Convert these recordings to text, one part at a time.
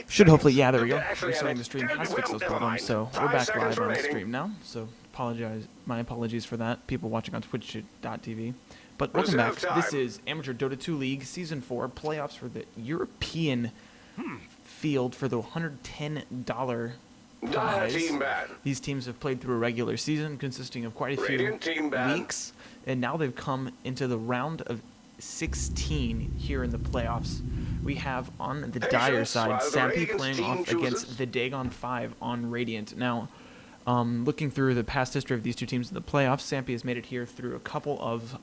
Should hopefully, yeah, there we go. Restarting the stream has fixed those problems, so we're back live on the stream now. So my apologies for that, people watching on twitch.tv. But welcome back. This is Amateur Dota 2 League Season 4 playoffs for the European field for the $110 prize. These teams have played through a regular season consisting of quite a few weeks, and now they've come into the round of 16 here in the playoffs. We have on the Dire side, Sampi playing off against the Dagon 5 on Radiant. Now, looking through the past history of these two teams in the playoffs, Sampi has made it here through a couple of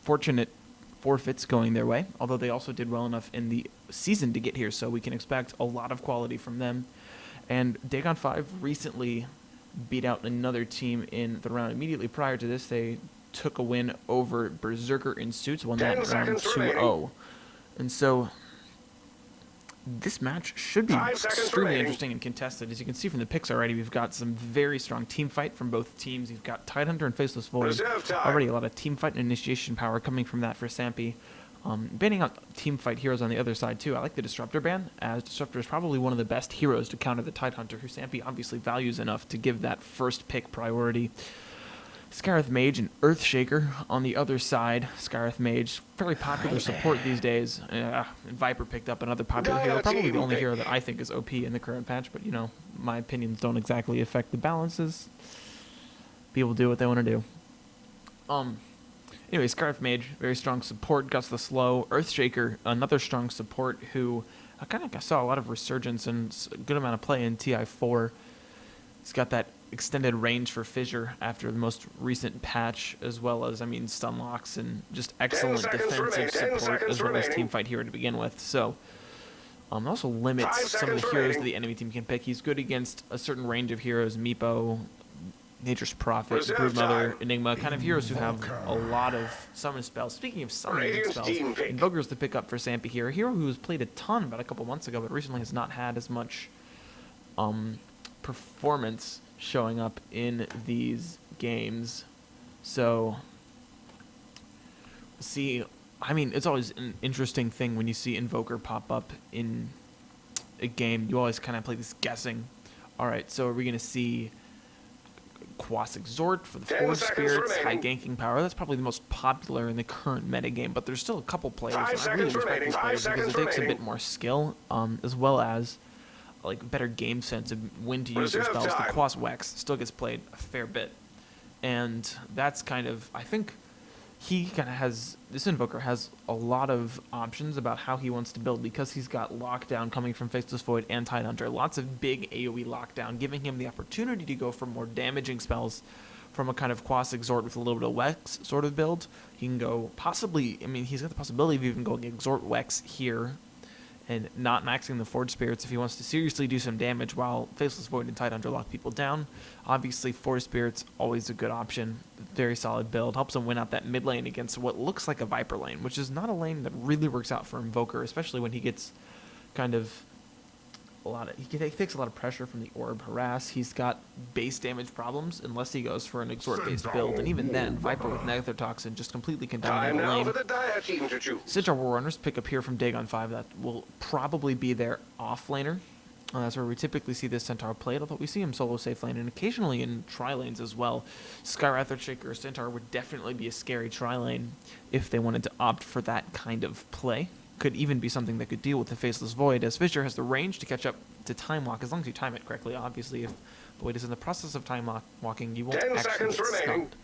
fortunate forfeits going their way, although they also did well enough in the season to get here, so we can expect a lot of quality from them. And Dagon 5 recently beat out another team in the round immediately prior to this. They took a win over Berserker in Suits, won that round 2-0. And so this match should be extremely interesting and contested. As you can see from the picks already, we've got some very strong team fight from both teams. You've got Tidehunter and Faceless Void. Already a lot of team fight and initiation power coming from that for Sampi. Banning out team fight heroes on the other side too. I like the Disruptor ban, as Disruptor is probably one of the best heroes to counter the Tidehunter, who Sampi obviously values enough to give that first pick priority. Scarith Mage and Earthshaker on the other side. Scarith Mage, fairly popular support these days. And Viper picked up another popular hero, probably the only hero that I think is OP in the current patch, but you know, my opinions don't exactly affect the balances. People do what they want to do. Anyway, Scarif Mage, very strong support, Guts the Slow. Earthshaker, another strong support who I kind of saw a lot of resurgence and a good amount of play in TI4. He's got that extended range for Fissure after the most recent patch, as well as, I mean, stun locks and just excellent defensive support, as well as team fight hero to begin with. So, also limits some of the heroes that the enemy team can pick. He's good against a certain range of heroes, Meepo, Nature's Prophet, Broodmother, Enigma, kind of heroes who have a lot of summon spells. Speaking of summoning spells, Invoker's to pick up for Sampi here, a hero who was played a ton about a couple months ago, but recently has not had as much performance showing up in these games. So, see, I mean, it's always an interesting thing when you see Invoker pop up in a game. You always kind of play this guessing. Alright, so are we going to see Quas Exhort for the Forge Spirits, high ganking power? That's probably the most popular in the current metagame, but there's still a couple players, and I really respect these players because it takes a bit more skill, as well as like better game sense of when to use your spells. The Quas Wex still gets played a fair bit, and that's kind of, I think he kind of has, this Invoker has a lot of options about how he wants to build, because he's got lockdown coming from Faceless Void and Tidehunter, lots of big AoE lockdown, giving him the opportunity to go for more damaging spells from a kind of Quas Exhort with a little bit of Wex sort of build. He can go possibly, I mean, he's got the possibility of even going Exhort Wex here and not maxing the Forge Spirits if he wants to seriously do some damage, while Faceless Void and Tidehunter lock people down. Obviously, Forge Spirits, always a good option. Very solid build. Helps him win out that mid lane against what looks like a Viper lane, which is not a lane that really works out for Invoker, especially when he gets kind of he takes a lot of pressure from the Orb Harass. He's got base damage problems unless he goes for an Exhort-based build, and even then, Viper with Nether Toxin just completely can dominate the lane. Centaur War Runners pick up here from Dagon 5. That will probably be their off laner. That's where we typically see this Centaur played, although we see him solo safe lane and occasionally in tri-lanes as well. Skywrath, Earthshaker, or Centaur would definitely be a scary tri-lane if they wanted to opt for that kind of play. Could even be something that could deal with the Faceless Void, as Fissure has the range to catch up to time walk, as long as you time it correctly. Obviously, if Void is in the process of time walking, you won't actually get stunned.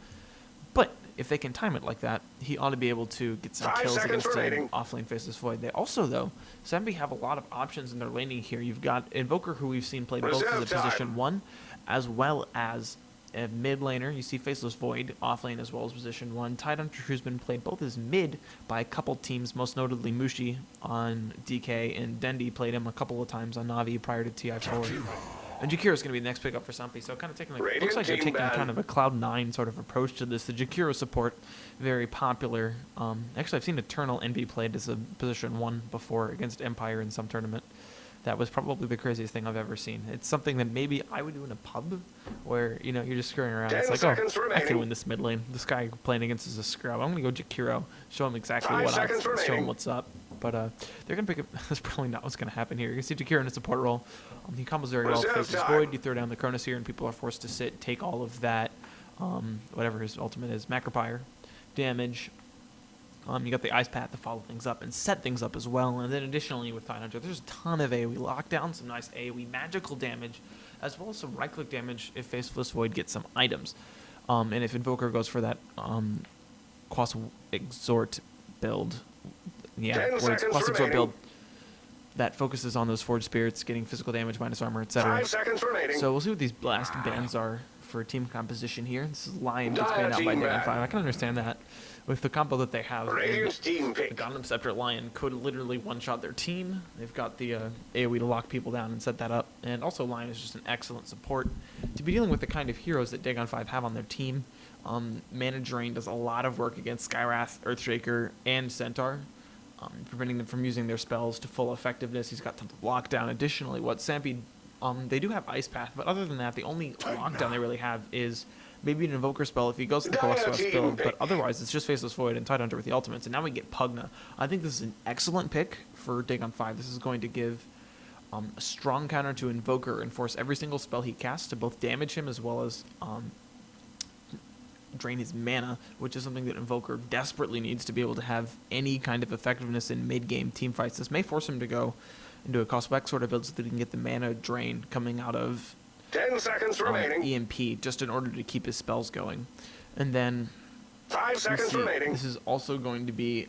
But if they can time it like that, he ought to be able to get some kills against an offlane Faceless Void. They also, though, Sampi have a lot of options in their laning here. You've got Invoker, who we've seen played both as a position 1, as well as a mid laner. You see Faceless Void offlane as well as position 1. Tidehunter, who's been played both as mid by a couple teams, most notably Mushi on DK, and Dendi played him a couple of times on Navi prior to TI4. And Jakiro is going to be the next pickup for Sampi, so kind of taking like, looks like they're taking kind of a Cloud9 sort of approach to this. The Jakiro support, very popular. Actually, I've seen Eternal Envy played as a position 1 before against Empire in some tournament. That was probably the craziest thing I've ever seen. It's something that maybe I would do in a pub, where, you know, you're just screwing around. It's like, oh, I can win this mid lane. This guy playing against is a scrub. I'm going to go Jakiro, show him exactly what I show him what's up. but they're going to pick up. That's probably not what's going to happen here. You're going to see Jakiro in a support role. He combos very well. Faces Void. You throw down the Cronus here, and people are forced to sit, take all of that, whatever his ultimate is, Macropire damage. You got the Ice Path to follow things up and set things up as well. And then additionally with Tidehunter, there's a ton of AoE lockdown, some nice AoE magical damage, as well as some right-click damage if Faceless Void gets some items. And if Invoker goes for that Quas Exhort build, Quas Exhort build that focuses on those Forged Spirits, getting physical damage, minus armor, etc. 5 seconds remaining. So we'll see what these blast bands are for team composition here. This is Lion gets banned out by Dagon 5. I can understand that. With the combo that they have, the Gundam Scepter Lion could literally one-shot their team. They've got the AoE to lock people down and set that up. And also Lion is just an excellent support to be dealing with the kind of heroes that Dagon 5 have on their team. Mana Drain does a lot of work against Skywrath, Earthshaker, and Centaur, preventing them from using their spells to full effectiveness. He's got tons of lockdown. Additionally, what Sampi, they do have Ice Path, but other than that, the only lockdown they really have is maybe an Invoker spell if he goes to the Colossus build, but otherwise it's just Faceless Void and Tidehunter with the ultimates, and now we get Pugna. I think this is an excellent pick for Dagon 5. This is going to give a strong counter to Invoker and force every single spell he casts to both damage him as well as drain his mana, which is something that Invoker desperately needs to be able to have any kind of effectiveness in mid-game team fights. This may force him to go into a Cosplec sort of build so that he can get the mana drain coming out of 10 seconds remaining. EMP, just in order to keep his spells going. And then 5 seconds remaining. This is also going to be,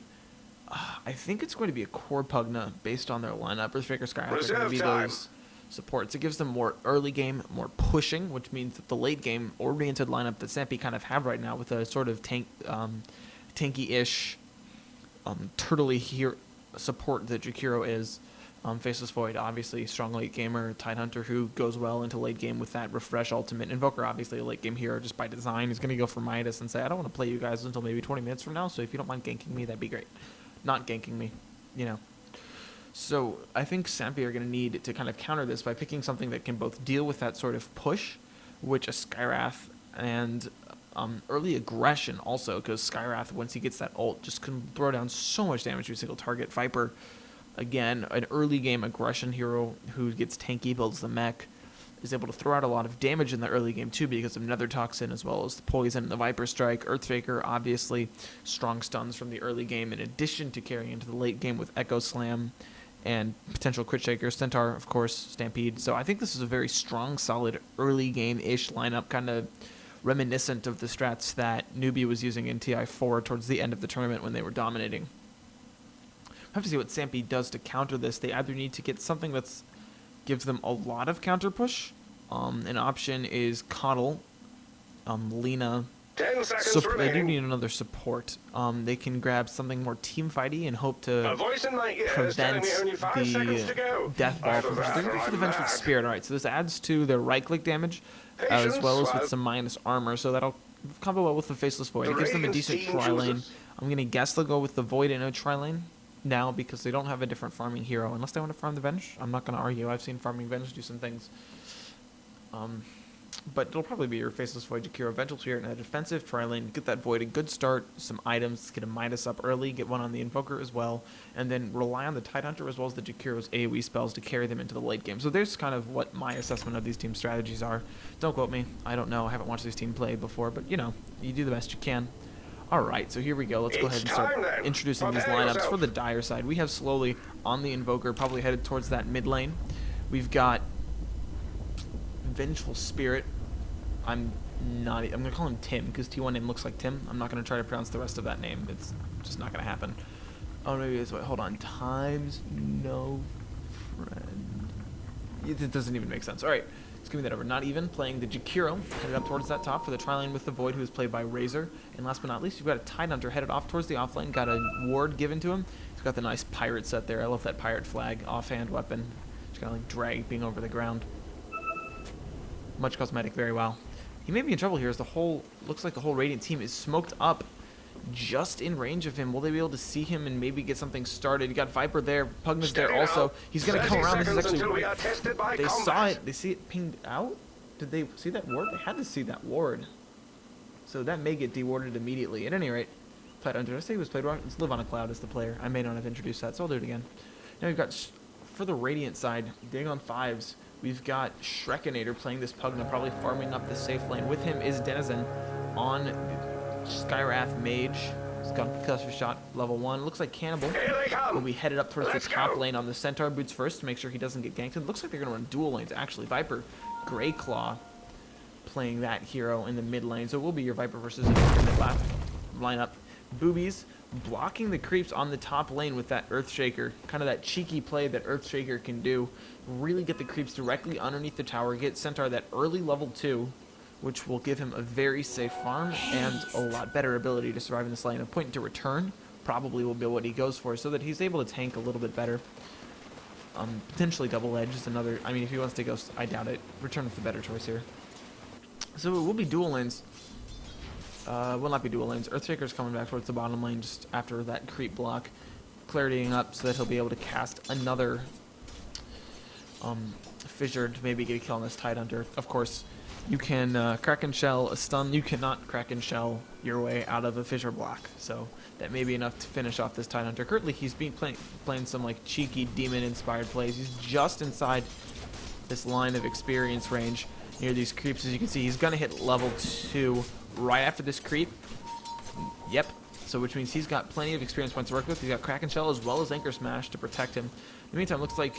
I think it's going to be a core Pugna based on their lineup. Earthshaker, Skywrath are going to be those supports. It gives them more early game, more pushing, which means that the late game oriented lineup that Sampi kind of have right now with a sort of tanky-ish, turtley here support that Jakiro is. Faceless Void, obviously, strong late gamer. Tidehunter, who goes well into late game with that refresh ultimate. Invoker, obviously, a late game hero just by design. He's going to go for Midas and say, I don't want to play you guys until maybe 20 minutes from now, so if you don't mind ganking me, that'd be great. Not ganking me, you know. So I think Sampi are going to need to kind of counter this by picking something that can both deal with that sort of push, which a Skywrath, and early aggression also, because Skywrath, once he gets that ult, just can throw down so much damage to a single target. Viper, again, an early game aggression hero who gets tanky, builds the mech, is able to throw out a lot of damage in the early game too because of Nether Toxin as well as the poison and the Viper Strike. Earthshaker, obviously, strong stuns from the early game in addition to carrying into the late game with Echo Slam and potential Crit Shaker. Centaur, of course, Stampede. So I think this is a very strong, solid early game-ish lineup, kind of reminiscent of the strats that Newbie was using in TI4 towards the end of the tournament when they were dominating. Have to see what Sampi does to counter this. They either need to get something that gives them a lot of counter push. An option is Coddle, Lena. 10 seconds remaining. They do need another support. They can grab something more team fighty and hope to prevent the death ball from the Vengeful Spirit. All right, so this adds to their right-click damage as well as with some minus armor, so that'll combo well with the Faceless Void. It gives them a decent tri-lane. I'm going to guess they'll go with the Void and a tri-lane now because they don't have a different farming hero unless they want to farm the Venge. I'm not going to argue. I've seen farming Venge do some things. But it'll probably be your Faceless Void, Jakiro, Vengeful Spirit, and a defensive tri-lane. Get that Void a good start, some items, get a Midas up early, get one on the Invoker as well, and then rely on the Tidehunter as well as the Jakiro's AoE spells to carry them into the late game. So there's kind of what my assessment of these team strategies are. Don't quote me. I don't know. I haven't watched this team play before, but, you know, you do the best you can. Alright, so here we go. Let's go ahead and start introducing these lineups. For the Dire side, we have slowly on the Invoker, probably headed towards that mid lane. We've got Vengeful Spirit. I'm going to call him Tim, because T1 name looks like Tim. I'm not going to try to pronounce the rest of that name. It's just not going to happen. Oh, maybe it's, wait, hold on. Times no friend. It doesn't even make sense. Alright, let's give me that over. Not even, playing the Jakiro, headed up towards that top for the tri-lane with the Void, who is played by Razor. And last but not least, you've got a Tidehunter headed off towards the offlane, got a ward given to him. He's got the nice pirate set there. I love that pirate flag, offhand weapon. Just kind of like drag being over the ground. Much cosmetic, very well. He may be in trouble here as the whole, looks like the whole Radiant team is smoked up just in range of him. Will they be able to see him and maybe get something started? You got Viper there, Pugna's there also. He's going to come around. This is actually, they saw it, they see it pinged out? Did they see that ward? They had to see that ward. So that may get dewarded immediately. At any rate, Tidehunter. Did I say he was played wrong? It's Live on a Cloud as the player. I may not have introduced that, so I'll do it again. Now we've got, for the Radiant side, Dagon 5s, we've got Shrekinator playing this Pugna, probably farming up the safe lane. With him is Denizen on Skywrath Mage. He's got Concussive Shot level 1. Looks like Cannibal will be headed up towards the top lane on the Centaur boots first to make sure he doesn't get ganked. It looks like they're going to run dual lanes, actually. Viper, Greyclaw playing that hero in the mid lane. So it will be your Viper versus Invoker mid lineup. Boobies blocking the creeps on the top lane with that Earthshaker. Kind of that cheeky play that Earthshaker can do. Really get the creeps directly underneath the tower. Get Centaur that early level 2, which will give him a very safe farm and a lot better ability to survive in this lane. A point to return probably will be what he goes for, so that he's able to tank a little bit better. Potentially double edge is another. I mean, if he wants to go, I doubt it. Return is the better choice here. So it will be dual lanes. Will not be dual lanes. Earthshaker's coming back towards the bottom lane just after that creep block. Claritying up so that he'll be able to cast another Fissure to maybe get a kill on this Tidehunter. Of course, you can Kraken Shell a stun. You cannot Kraken Shell your way out of a Fissure block. So that may be enough to finish off this Tidehunter. Currently, he's been playing some like cheeky demon-inspired plays. He's just inside this line of experience range near these creeps. As you can see, he's going to hit level 2 right after this creep. Yep. So which means he's got plenty of experience points to work with. He's got Kraken Shell as well as Anchor Smash to protect him. In the meantime, looks like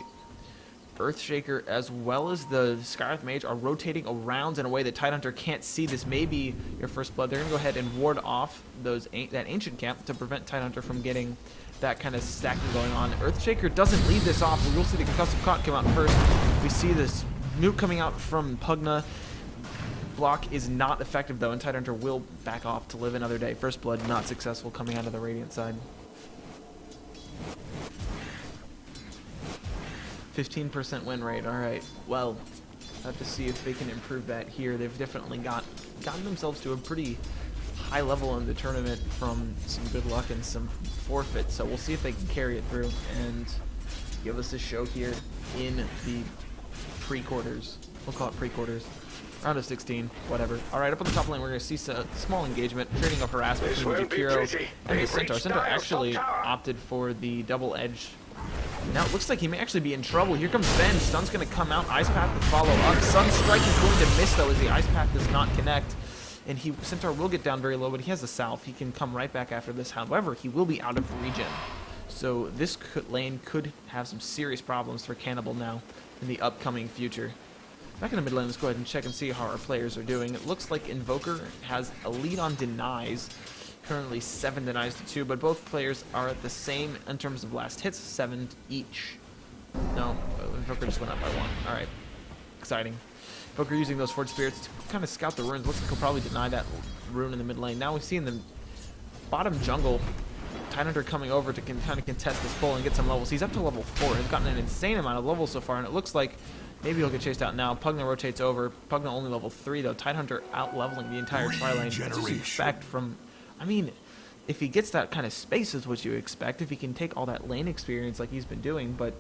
Earthshaker as well as the Skywrath Mage are rotating around in a way that Tidehunter can't see. This may be your first blood. They're going to go ahead and ward off that ancient camp to prevent Tidehunter from getting that kind of stacking going on. Earthshaker doesn't lead this off. We will see the Concussive Shot come out first. We see this nuke coming out from Pugna. Block is not effective though, and Tidehunter will back off to live another day. First blood not successful coming out of the Radiant side. 15% win rate. All right. Well, have to see if they can improve that here. They've definitely gotten themselves to a pretty high level in the tournament from some good luck and some forfeits. So we'll see if they can carry it through and give us a show here in the pre-quarters. We'll call it pre-quarters. Round of 16, whatever. All right, up on the top lane, we're going to see a small engagement, trading of harassment between Jakiro and the Centaur. Centaur actually opted for the double edge. Now it looks like he may actually be in trouble. Here comes Ben. Stun's going to come out. Ice Path to follow up. Sunstrike is going to miss, though, as the Ice Path does not connect. And Centaur will get down very low, but he has a Salve. He can come right back after this. However, he will be out of regen. So this lane could have some serious problems for Cannibal now in the upcoming future. Back in the mid lane, let's go ahead and check and see how our players are doing. It looks like Invoker has a lead on denies. Currently 7 denies to 2, but both players are at the same in terms of last hits, 7 each. No, Invoker just went up by 1. Alright. Exciting. Invoker using those Forge Spirits to kind of scout the runes. Looks like he'll probably deny that rune in the mid lane. Now we see in the bottom jungle, Tidehunter coming over to kind of contest this pull and get some levels. He's up to level 4. He's gotten an insane amount of levels so far, and it looks like maybe he'll get chased out now. Pugna rotates over. Pugna only level 3, though. Tidehunter out-leveling the entire tri-lane. That's what you expect from... I mean, if he gets that kind of space is what you expect. If he can take all that lane experience like he's been doing. But,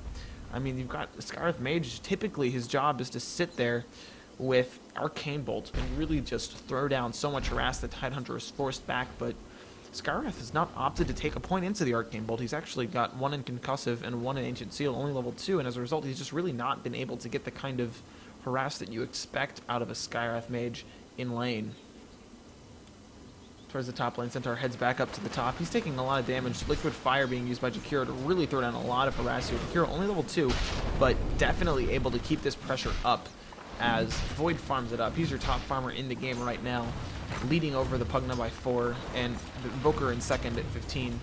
I mean, you've got Skywrath Mage. Typically, his job is to sit there with Arcane Bolt and really just throw down so much harass that Tidehunter is forced back. But Skywrath has not opted to take a point into the Arcane Bolt. He's actually got 1 in Concussive and 1 in Ancient Seal, only level 2, and as a result, he's just really not been able to get the kind of harass that you expect out of a Skywrath Mage in lane. Towards the top lane, Centaur heads back up to the top. He's taking a lot of damage. Liquid Fire being used by Jakiro to really throw down a lot of harass here. Jakiro only level 2, but definitely able to keep this pressure up as Void farms it up. He's your top farmer in the game right now, leading over the Pugna by 4, and the Invoker in second at 15.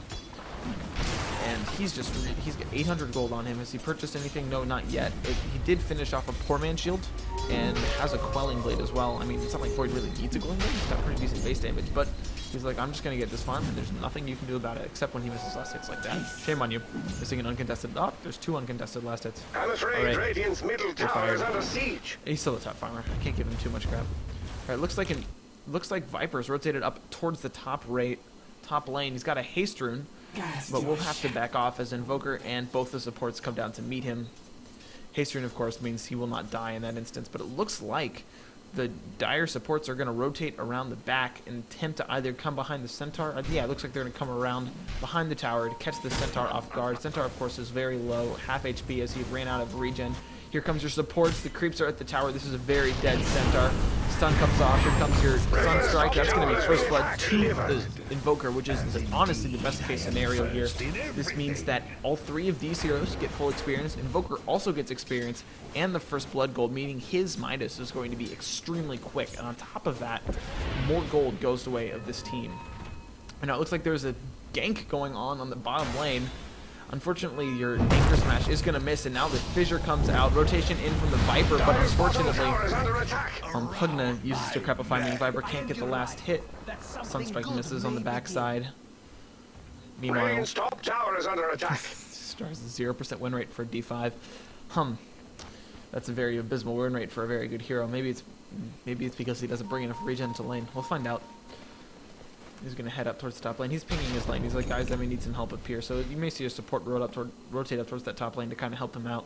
And he's got 800 gold on him. Has he purchased anything? No, not yet. He did finish off a Poor Man Shield and has a Quelling Blade as well. I mean, it's not like Void really needs a Quelling Blade. He's got pretty decent base damage, but he's like, I'm just going to get this farm, and there's nothing you can do about it except when he misses last hits like that. Shame on you. Missing an uncontested... Oh, there's 2 uncontested last hits. I'm afraid Radiant's middle tower is under siege. He's still a top farmer. I can't give him too much crap. All right, looks like Viper's rotated up towards the top lane. He's got a haste rune, but we'll have to back off as Invoker and both the supports come down to meet him. Haste rune, of course, means he will not die in that instance, but it looks like the Dire supports are going to rotate around the back and attempt to either come behind the Centaur. Yeah, it looks like they're going to come around behind the tower to catch the Centaur off guard. Centaur, of course, is very low, half HP as he ran out of regen. Here comes your supports. The creeps are at the tower. This is a very dead Centaur. Stun comes off. Here comes your Sunstrike. That's going to be first blood to the Invoker, which is honestly the best case scenario here. This means that all three of these heroes get full experience. Invoker also gets experience and the first blood gold, meaning his Midas is going to be extremely quick. And on top of that, more gold goes the way of this team. And now it looks like there's a gank going on the bottom lane. Unfortunately, your Anchor Smash is going to miss, and now the Fissure comes out. Rotation in from the Viper, but unfortunately, Pugna uses to Crepify, meaning Viper can't get the last hit. Sunstrike misses on the backside. Meanwhile, tower is under attack. Stars 0% win rate for D5. That's a very abysmal win rate for a very good hero. Maybe it's because he doesn't bring enough regen to lane. We'll find out. He's going to head up towards the top lane. He's pinging his lane. He's like, guys, I may need some help up here. So you may see a support rotate up towards that top lane to kind of help him out.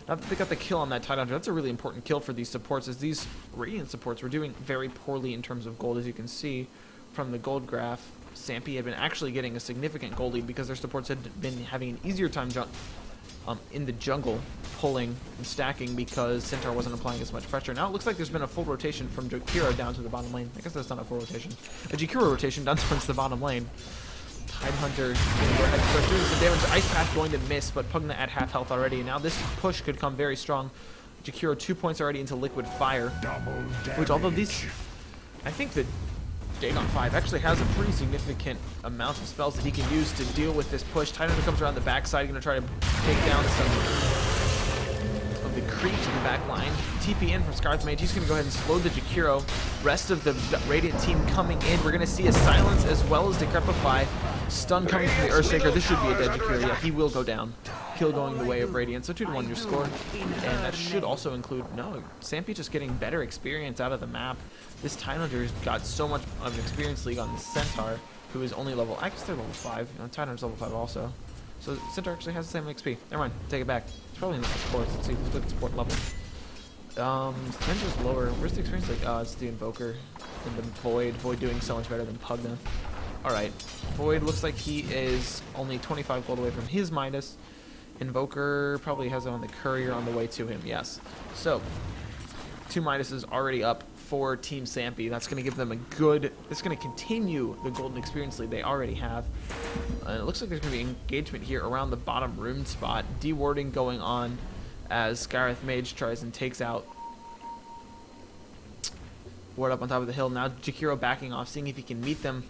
Now that they got the kill on that Tidehunter, that's a really important kill for these supports, as these Radiant supports were doing very poorly in terms of gold, as you can see from the gold graph. Sampi had been actually getting a significant gold lead because their supports had been having an easier time in the jungle, pulling and stacking because Centaur wasn't applying as much pressure. Now it looks like there's been a full rotation from Jakiro down to the bottom lane. I guess that's not a full rotation. A Jakiro rotation down towards the bottom lane. Tidehunter going to go ahead and start doing some damage. Ice Path going to miss, but Pugna at half health already. And now this push could come very strong. Jakiro 2 points already into Liquid Fire, which although these, I think that Dagon 5 actually has a pretty significant amount of spells that he can use to deal with this push. Tidehunter comes around the backside, going to try to take down some of the creeps in the back line. TP in from Scarth Mage. He's going to go ahead and slow the Jakiro. Rest of the Radiant team coming in. We're going to see a Silence as well as Decrepify. Stun coming from the Earthshaker. This should be a dead Jakiro. Yeah, he will go down. Kill going the way of Radiant. So 2-1 your score. And that should also include, no, Sampi just getting better experience out of the map. This Tidehunter's got so much of an experience league on the Centaur, who is only level, I guess they're level 5. You know, Tidehunter's level 5 also. So Centaur actually has the same XP. Never mind, take it back. It's probably in the support. Let's see, let's look at support level. Centaur's lower. Where's the experience league? Oh, it's the Invoker and the Void. Void doing so much better than Pugna. Alright, Void looks like he is only 25 gold away from his Midas. Invoker probably has it on the Courier on the way to him, yes. So, 2 Midases already up for Team Sampi. That's going to give them a good, it's going to continue the golden experience lead they already have. And it looks like there's going to be engagement here around the bottom room spot. Dewarding going on as Scarth Mage tries and takes out Ward up on top of the hill. Now Jakiro backing off, seeing if he can meet them.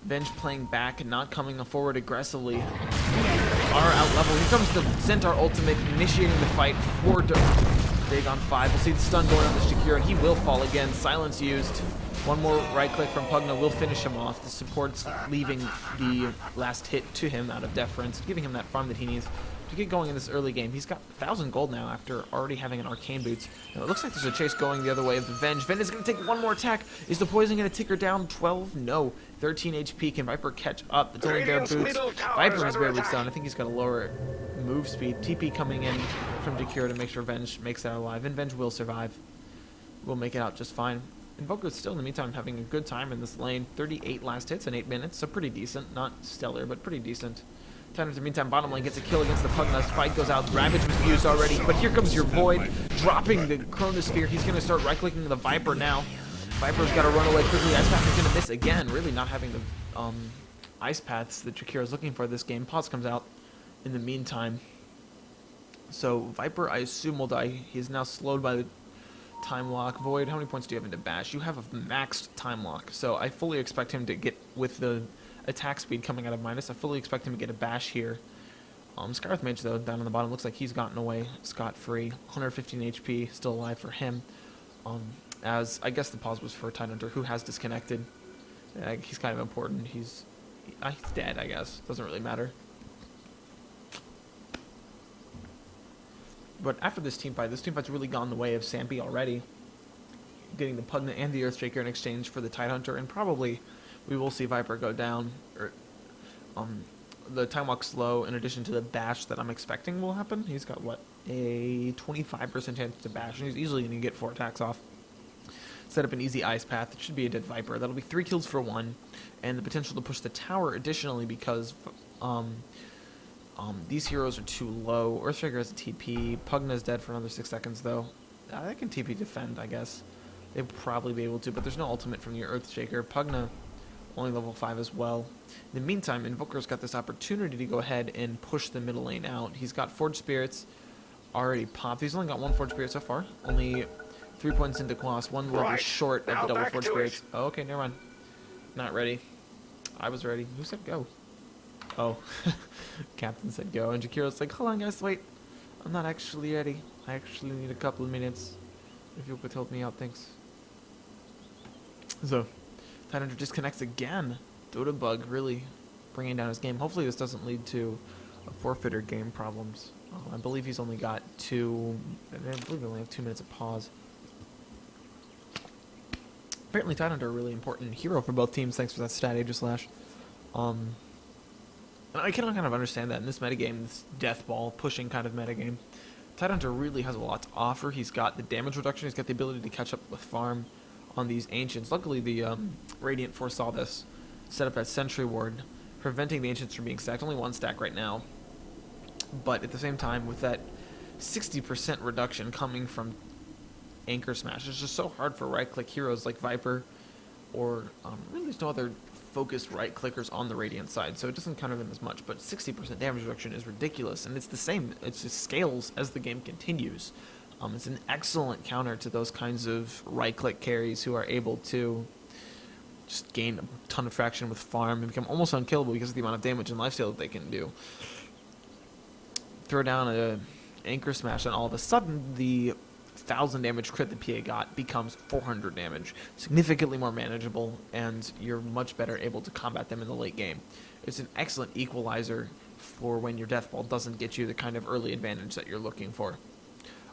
Venge playing back and not coming forward aggressively. Are out level. Here comes the Centaur ultimate, initiating the fight for Dagon 5. We'll see the stun going on this Jakiro, and he will fall again. Silence used. One more right click from Pugna will finish him off. The support's leaving the last hit to him out of deference, giving him that farm that he needs to get going in this early game. He's got 1,000 gold now after already having an Arcane Boots. Now, it looks like there's a chase going the other way of the Venge. Venge is going to take one more attack. Is the poison going to tick her down? 12? No. 13 HP. Can Viper catch up? It's only Bear Boots. Viper has Bear Boots down. I think he's got a lower move speed. TP coming in from Jakiro to make sure Venge makes that alive. And Venge will survive. We'll make it out just fine. Invoker is still, in the meantime, having a good time in this lane. 38 last hits in 8 minutes, so pretty decent. Not stellar, but pretty decent. In the meantime, bottom lane gets a kill against the Pugna. Spike goes out. Ravage was used already, but here comes your Void, dropping the Chronosphere. He's going to start right-clicking the Viper now. Viper's got to run away quickly. Ice Path is going to miss again. Really not having the Ice Paths that Jakiro is looking for this game. Pause comes out in the meantime. So Viper, I assume, will die. He is now slowed by the time lock. Void, how many points do you have into Bash? You have a maxed time lock, so I fully expect him to get, with the attack speed coming out of Midas, I fully expect him to get a Bash here. Scarth Mage, though, down on the bottom, looks like he's gotten away scot-free. 115 HP, still alive for him. As I guess the pause was for Tidehunter, who has disconnected. He's kind of important. He's dead, I guess. Doesn't really matter. But after this teamfight's really gone the way of Sampi already. Getting the Pugna and the Earthshaker in exchange for the Tidehunter, and probably we will see Viper go down. Or, the time walk slow, in addition to the bash that I'm expecting will happen. He's got, what, a 25% chance to bash, and he's easily going to get 4 attacks off. set up an easy ice path. It should be a dead Viper. That'll be 3 kills for 1, and the potential to push the tower additionally because these heroes are too low. Earthshaker has a TP. Pugna's dead for another 6 seconds, though. They can TP defend, I guess. They'd probably be able to, but there's no ultimate from your Earthshaker. Pugna, only level 5 as well. In the meantime, Invoker's got this opportunity to go ahead and push the middle lane out. He's got Forge Spirits already popped. He's only got 1 Forge Spirit so far. Only 3 points into Quas, 1 level short of the double Forge Spirits. Oh, okay, never mind. Not ready. I was ready. Who said go? Oh, Captain said go, and Jakiro's like, hold on guys, wait. I'm not actually ready. I actually need a couple of minutes. If you could help me out, thanks. So, Tidehunter disconnects again. Dota bug really bringing down his game. Hopefully this doesn't lead to a forfeit or game problems. I believe he's only got 2... I believe we only have 2 minutes of pause. Apparently Tidehunter a really important hero for both teams. Thanks for that stat, Aegislash. I can kind of understand that in this metagame, this death ball pushing kind of metagame. Tidehunter really has a lot to offer. He's got the damage reduction. He's got the ability to catch up with farm on these Ancients. Luckily, the Radiant foresaw this. Set up that Sentry Ward, preventing the Ancients from being stacked. Only 1 stack right now. But at the same time, with that 60% reduction coming from Anchor Smash, it's just so hard for right-click heroes like Viper, or really there's no other focused right-clickers on the Radiant side, so it doesn't counter them as much. But 60% damage reduction is ridiculous, and it's the same. It just scales as the game continues. It's an excellent counter to those kinds of right-click carries who are able to just gain a ton of traction with farm and become almost unkillable because of the amount of damage and lifesteal that they can do. Throw down a Anchor Smash, and all of a sudden the 1,000 damage crit that PA got becomes 400 damage. Significantly more manageable, and you're much better able to combat them in the late game. It's an excellent equalizer for when your Death Ball doesn't get you the kind of early advantage that you're looking for.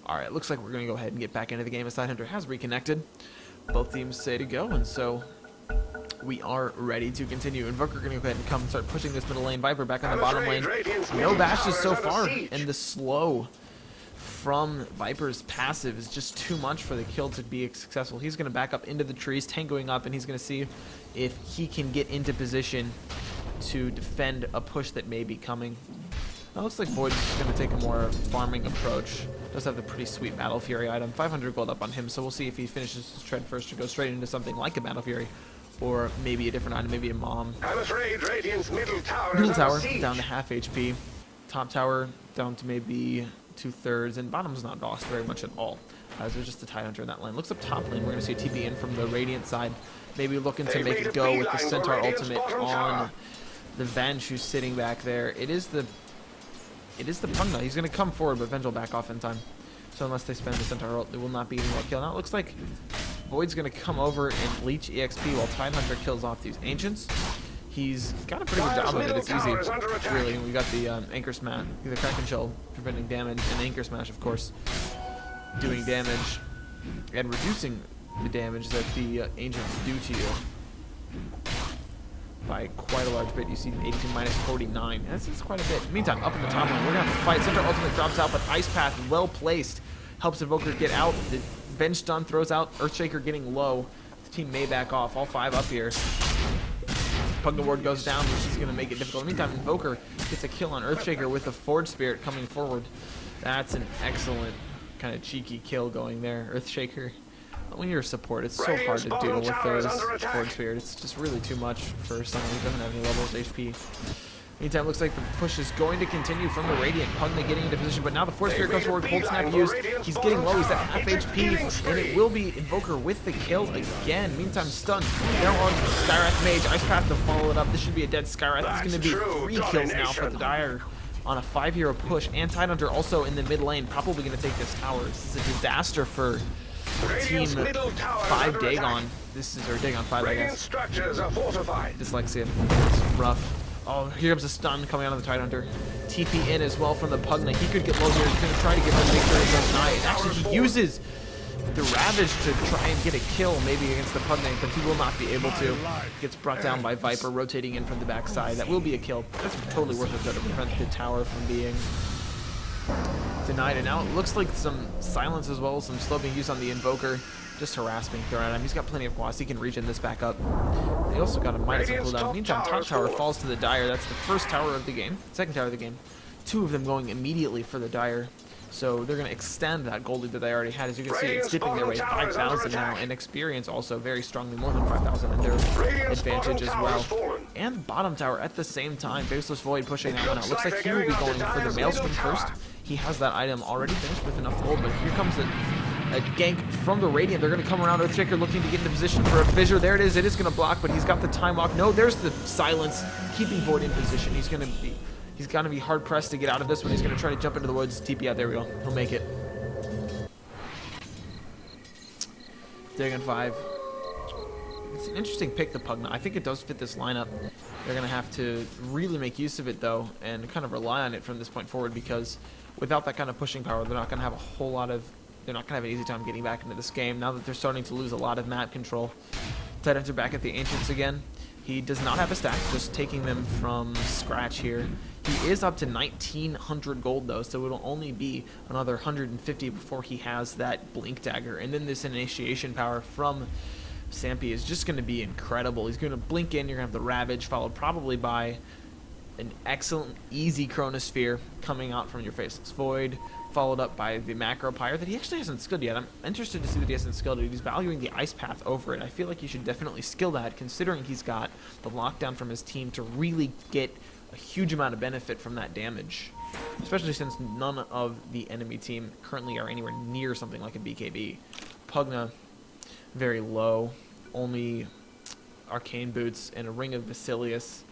Alright, looks like we're going to go ahead and get back into the game as Tidehunter has reconnected. Both teams say to go, and so we are ready to continue. Invoker going to go ahead and come and start pushing this middle lane. Viper back on the bottom lane. No bashes so far, and the slow from Viper's passive is just too much for the kill to be successful. He's going to back up into the trees, tangoing up, and he's going to see if he can get into position to defend a push that may be coming. It looks like Void's going to take a more farming approach. Does have the pretty sweet Battle Fury item. 500 gold up on him, so we'll see if he finishes his tread first to go straight into something like a Battle Fury, or maybe a different item, maybe a Mom. I'm afraid Radiant's middle tower down to half HP. Top tower down to maybe 2/3, and bottom's not lost very much at all. There's just a Tidehunter in that lane. Looks up top lane. We're going to see a TP in from the Radiant side. Maybe looking to make it go with the Centaur ultimate on the Venge who's sitting back there. It is the Pugna. He's going to come forward, but Venge will back off in time. So unless they spend the Centaur ult, they will not be getting that kill. Now it looks like Void's going to come over and leech EXP while Tidehunter kills off these Ancients. He's got a pretty good job of it. It's easy, really. We got the Anchor Smash, the Kraken Shell preventing damage, and Anchor Smash, of course, doing damage and reducing the damage that the Ancients do to you by quite a large bit. You see 18 minus 49. That's quite a bit. Meantime, up in the top lane, we're going to have to fight. Centaur ultimate drops out, but Ice Path, well placed, helps Invoker get out. The Venge stun throws out. Earthshaker getting low. The team may back off. All 5 up here. Pugna Ward goes down, which is going to make it difficult. Meantime, Invoker gets a kill on Earthshaker with the Forge Spirit coming forward. That's an excellent kind of cheeky kill going there. Earthshaker, when you're a support, it's so hard to deal with those Forge Spirit. It's just really too much for someone who doesn't have any levels HP. Meantime, looks like the push is going to continue from the Radiant. Pugna getting into position, but now the Force Spirit comes forward. Cold Snap used. He's getting low. He's at half HP, and it will be Invoker with the kill again. Meantime, stun. Now on Skywrath Mage. Ice Path to follow it up. This should be a dead Skywrath. It's going to be 3 kills now for the Dire on a 5-hero push. And Tidehunter also in the mid lane, probably going to take this tower. This is a disaster for Team 5 Dagon. This is, or Dagon 5, I guess. Dyslexia. It's rough. Oh, here comes a stun coming out of the Tidehunter. TP in as well from the Pugna. He could get low here. He's going to try to get the make sure he doesn't die. And actually, he uses the Ravage to try and get a kill, maybe against the Pugna, but he will not be able to. Gets brought down by Viper, rotating in from the backside. That will be a kill. That's totally worth it, though, to prevent the tower from being Denied, and now it looks like some silence as well, some slow being used on the Invoker. Just harass being thrown at him. He's got plenty of quas. He can regen this back up. He also got a minus on cooldown. Meantime, top tower falls to the Dire. That's the first tower of the game. Second tower of the game. Two of them going immediately for the Dire. So they're going to extend that gold lead that they already had. As you can see, it's dipping their way 5,000 now. And experience also very strongly, more than 5,000 in their advantage as well. And bottom tower at the same time. Faceless Void pushing that one out. Looks like he will be going for the Maelstrom first. He has that item already finished with enough gold, but here comes a gank from the Radiant. They're going to come around. Earthshaker looking to get into position for a fissure. There it is. It is going to block, but he's got the time walk. No, there's the silence, keeping Void in position. He's going to be hard pressed to get out of this one. He's going to try to jump into the woods. TP out. There we go. He'll make it. Dagon 5. It's an interesting pick, the Pugna. I think it does fit this lineup. They're going to have to really make use of it, though, and kind of rely on it from this point forward, because without that kind of pushing power, they're not going to have a whole lot of... They're not going to have an easy time getting back into this game now that they're starting to lose a lot of map control. Titans are back at the Ancients again. He does not have a stack, just taking them from scratch here. He is up to 1,900 gold, though, so it'll only be another 150 before he has that Blink Dagger. And then this initiation power from Sampi is just going to be incredible. He's going to blink in, you're going to have the Ravage, followed probably by an excellent, easy Chronosphere coming out from your Faceless Void, followed up by the Macro Pyre that he actually hasn't skilled yet. I'm interested to see that he hasn't skilled it. He's valuing the Ice Path over it. I feel like he should definitely skill that, considering he's got the lockdown from his team to really get a huge amount of benefit from that damage, especially since none of the enemy team currently are anywhere near something like a BKB. Pugna, very low, only Arcane Boots and a Ring of Basilius,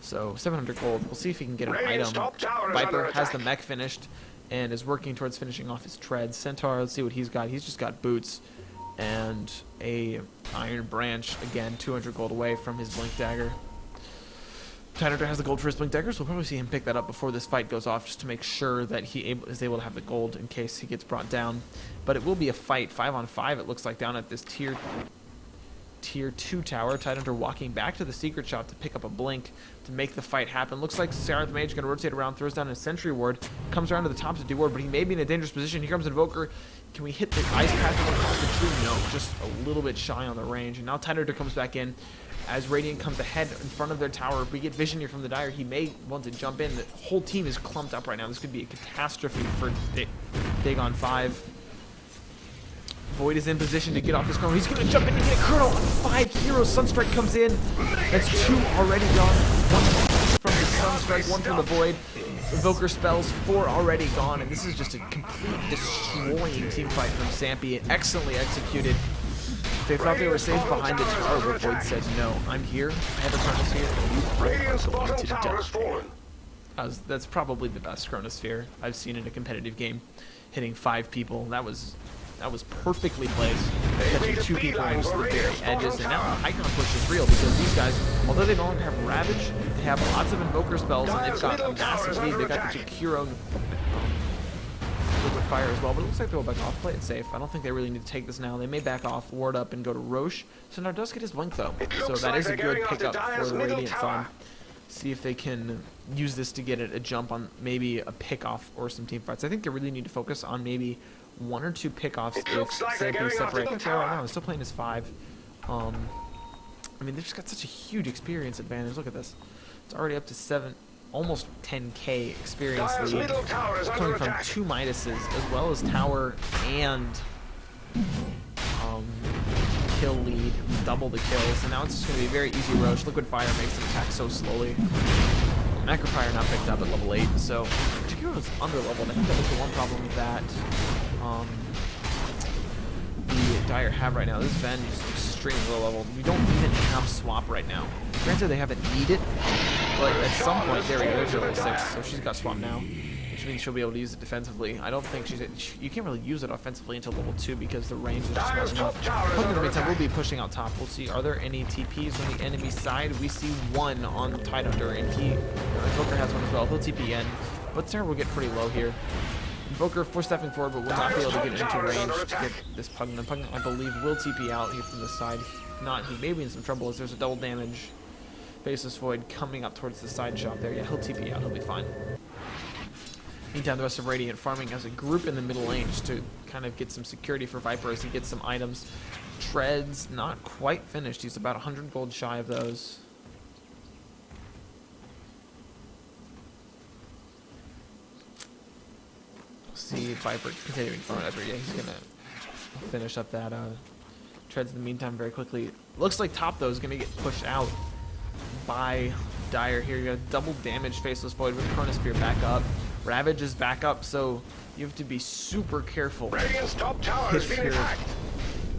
so 700 gold. We'll see if he can get an item. Viper has the mech finished and is working towards finishing off his treads. Centaur, let's see what he's got. He's just got boots and a Iron Branch, again 200 gold away from his Blink Dagger. Tidehunter has the gold for his Blink Dagger, so we'll probably see him pick that up before this fight goes off, just to make sure that he is able to have the gold in case he gets brought down. But it will be a fight, 5-on-5 it looks like, down at this tier 2 tower. Tidehunter walking back to the secret shop to pick up a blink to make the fight happen. Looks like Sarah the Mage is going to rotate around, throws down a Sentry Ward, comes around to the top to do ward, but he may be in a dangerous position. Here comes Invoker. Can we hit the Ice Path across the tree? No, just a little bit shy on the range. And now Tidehunter comes back in. As Radiant comes ahead in front of their tower, if we get vision here from the Dire, he may want to jump in. The whole team is clumped up right now. This could be a catastrophe for Dagon 5. Void is in position to get off his Chrono. He's going to jump in and get a Chrono on 5 heroes. Sunstrike comes in. That's 2 already gone. 1 from the Sunstrike, 1 from the Void. Invoker spells, 4 already gone. And this is just a complete destroying team fight from Sampi. Excellently executed. They thought they were safe behind the tower, but Void said, no, I'm here. I have a Chronosphere. You are going to die. That's probably the best Chronosphere I've seen in a competitive game. Hitting 5 people. That was perfectly placed. Catching 2 people on just the very edges. And now the Icon push is real, because these guys, although they no longer have Ravage, they have lots of Invoker spells, and they've got a massive lead. They've got the Jakiro Liquid Fire as well, but it looks like they'll back off. Play it safe. I don't think they really need to take this now. They may back off, ward up, and go to Roche. Centaur does get his blink, though, so that is a good pickup for the Radiant side. See if they can use this to get a jump on maybe a pick-off or some team fights. I think they really need to focus on maybe 1 or 2 pickoffs if Sampi separate. Right now, he's still playing his 5. I mean, they've just got such a huge experience advantage. Look at this. It's already up to 7, almost 10k experience lead, coming from 2 Midases, as well as tower and kill lead, double the kills. And now it's just going to be a very easy Roche. Liquid Fire makes them attack so slowly. Macro Fire now picked up at level 8, so Jakiro's under leveled. I think that was the one problem that the Dire have right now. This Ven is extremely low level. We don't even have swap right now. Granted, they haven't needed it, but at some point, there we go, there's level 6, so she's got swap now, which means she'll be able to use it defensively. I don't think you can't really use it offensively until level 2 because the range is just not enough. But in the meantime, we'll be pushing out top. We'll see, are there any TPs on the enemy side? We see 1 on Tidehunter, and Invoker has 1 as well. He'll TP in, but Sarah will get pretty low here. Invoker 4-stepping forward, but will not be able to get into range to get this Pugna. Pugna, I believe, will TP out here from this side. If not, he may be in some trouble as there's a double damage Faceless Void coming up towards the side shop there. Yeah, he'll TP out. He'll be fine. Meantime, the rest of Radiant farming as a group in the middle lane just to kind of get some security for Viper as he gets some items. Treads not quite finished. He's about 100 gold shy of those. See Viper continuing to farm Viper. Yeah, he's gonna finish up that Treads in the meantime very quickly. Looks like top though is gonna get pushed out by Dire here. You got double damage Faceless Void with Chronosphere back up. Ravage is back up, so you have to be super careful Radiant's top tower has been attacked.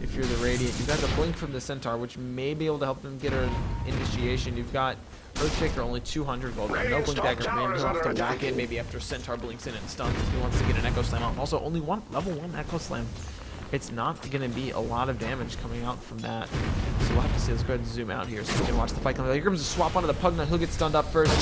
if you're the Radiant. You've got the Blink from the Centaur, which may be able to help them get an initiation. You've got Earthshaker only 200 gold. No Blink Dagger. Maybe he'll have to whack in maybe after Centaur blinks in and stuns if he wants to get an Echo Slam off. Also, only one level 1 Echo Slam. It's not going to be a lot of damage coming out from that. So we'll have to see. Let's go ahead and zoom out here so we can watch the fight come. Here comes a swap onto the Pugna. He'll get stunned up first.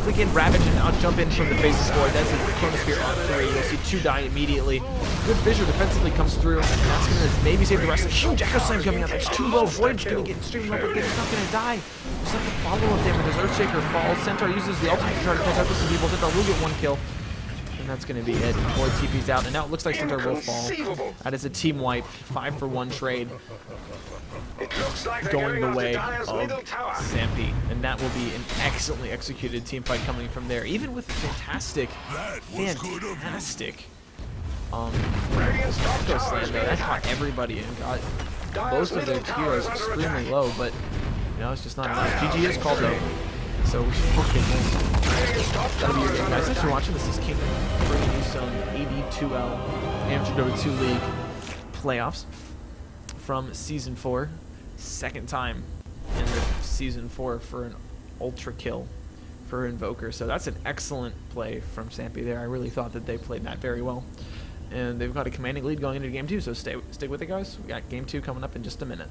Flick in Ravage and out jump in from the Faceless Void. That's a Chronosphere on 3. You'll see 2 die immediately. Good Fissure defensively comes through. And that's going to maybe save the rest. Huge Echo Slam coming out. That's too low. Void's going to get extremely low, but it's not going to die. Just like the follow-up damage as Earthshaker falls. Centaur uses the ultimate to try to catch up with some people. Centaur will get 1 kill. And that's going to be it. Void TP's out. And now it looks like Centaur will fall. That is a team wipe. 5-for-1 trade. It looks like Going the way Dire's of middle tower. Sampi. And that will be an excellently executed team fight coming from there. Even with fantastic Radiant's top Echo tower Slam has though. been That caught attacked. everybody and got Dire's both of their middle tower heroes is under extremely attack. low, but you know, it's just not enough. GG is called though. So we fucking win. Radiant's top That'll be tower your is game. under Guys, thanks for attack. watching. This is King bringing you some AD2L Amateur Dota 2 League playoffs from Season 4. Second time in the Season 4 for an Ultra Kill for Invoker. So that's an excellent play from Sampi there. I really thought that they played that very well. And they've got a commanding lead going into Game 2, so stick with it, guys. We got Game 2 coming up in just a minute.